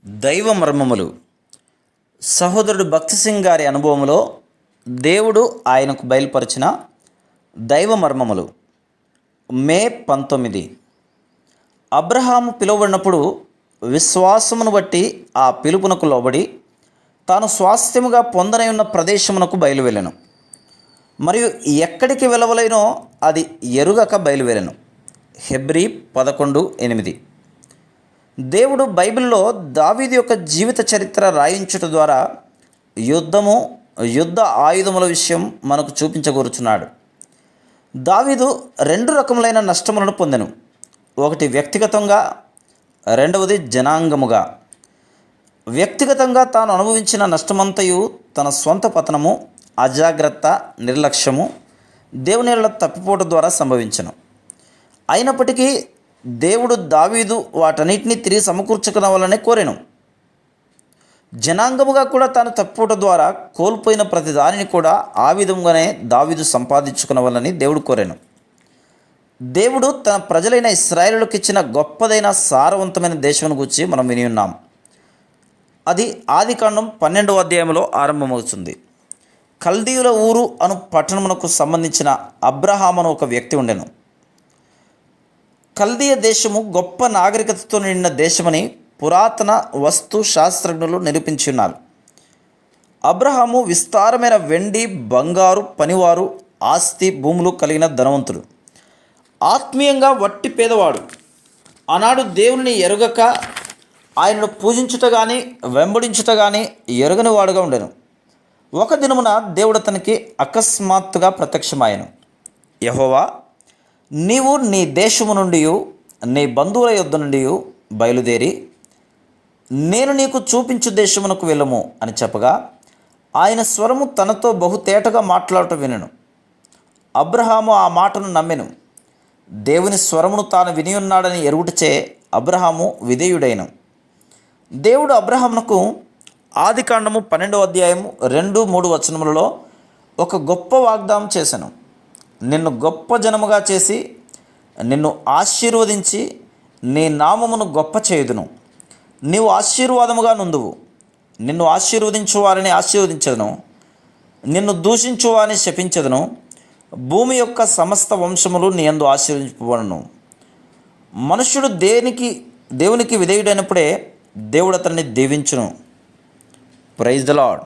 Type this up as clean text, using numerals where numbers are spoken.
దైవ మర్మములు. సహోదరుడు భక్తి సింగ్ గారి అనుభవంలో దేవుడు ఆయనకు బయలుపరిచిన దైవ మర్మములు. మే 19. అబ్రహాము పిలువబడినప్పుడు విశ్వాసమును బట్టి ఆ పిలుపునకు లోబడి తాను స్వాస్థ్యముగా పొందనై ఉన్న ప్రదేశమునకు బయలువెళ్ళెను. మరియు ఎక్కడికి వెళ్ళవలెనో అది ఎరుగక బయలువెళ్ళెను. హెబ్రీ 11:8. దేవుడు బైబిల్లో దావీదు యొక్క జీవిత చరిత్ర రాయించుట ద్వారా యుద్ధ ఆయుధముల విషయం మనకు చూపించగోరుచున్నాడు. దావీదు 2 రకములైన నష్టములను పొందెను. ఒకటి వ్యక్తిగతంగా, రెండవది జనాంగముగా. వ్యక్తిగతంగా తాను అనుభవించిన నష్టమంతయు తన సొంత పతనము, అజాగ్రత్త, నిర్లక్ష్యము, దేవుని తప్పిపోటు ద్వారా సంభవించెను. అయినప్పటికీ దేవుడు దావీదు వాటన్నిటినీ తిరిగి సమకూర్చుకునవలనే కోరెను. జనాంగముగా కూడా తాను తప్పిపోవడం ద్వారా కోల్పోయిన ప్రతి దానిని కూడా ఆ విధంగానే దావీదు సంపాదించుకునవలని దేవుడు కోరెను. దేవుడు తన ప్రజలైన ఇశ్రాయేలులకు ఇచ్చిన గొప్పదైన సారవంతమైన దేశమును గురించి మనం విని ఉన్నాం. అది ఆదికాండం 12వ అధ్యాయంలో ఆరంభమవుతుంది. కల్దీయుల ఊరు అను పట్టణమునకు సంబంధించిన అబ్రహాము అను ఒక వ్యక్తి ఉండెను. కల్దీయ దేశము గొప్ప నాగరికతతో నిండిన దేశమని పురాతన వస్తు శాస్త్రజ్ఞులు నిరూపించి ఉన్నారు. అబ్రహాము విస్తారమైన వెండి, బంగారు, పనివారు, ఆస్తి, భూములు కలిగిన ధనవంతుడు. ఆత్మీయంగా వట్టి పేదవాడు. ఆనాడు దేవుని ఎరుగక ఆయనను పూజించుట కానీ వెంబడించుట కానీ ఎరుగని వాడుగా ఉండెను. ఒక దినమున దేవుడు అతనికి అకస్మాత్తుగా ప్రత్యక్షమాయెను. యెహోవా, నీవు నీ దేశము నుండి నీ బంధువుల యొద్ద నుండి బయలుదేరి నేను నీకు చూపించు దేశమునకు వెళ్ళము అని చెప్పగా ఆయన స్వరము తనతో బహుతేటగా మాట్లాడటం వినెను. అబ్రహాము ఆ మాటను నమ్మెను. దేవుని స్వరమును తాను విని ఉన్నాడని ఎరుగుటచే అబ్రహాము విధేయుడైన. దేవుడు అబ్రహామునకు ఆదికాండము 12వ అధ్యాయము 2-3 వచనములలో ఒక గొప్ప వాగ్దానం చేశాను. నిన్ను గొప్ప జనముగా చేసి నిన్ను ఆశీర్వదించి నీ నామమును గొప్ప చేయుదును. నీవు ఆశీర్వాదముగా నుందువు. నిన్ను ఆశీర్వదించు వారిని ఆశీర్వదించదును, నిన్ను దూషించు వారిని శపించదును. భూమి యొక్క సమస్త వంశములు నీ యందు ఆశీర్వదింపబడును. మనుష్యుడు దేవునికి విధేయుడైనప్పుడే దేవుడు అతన్ని దీవించును. Praise the lord.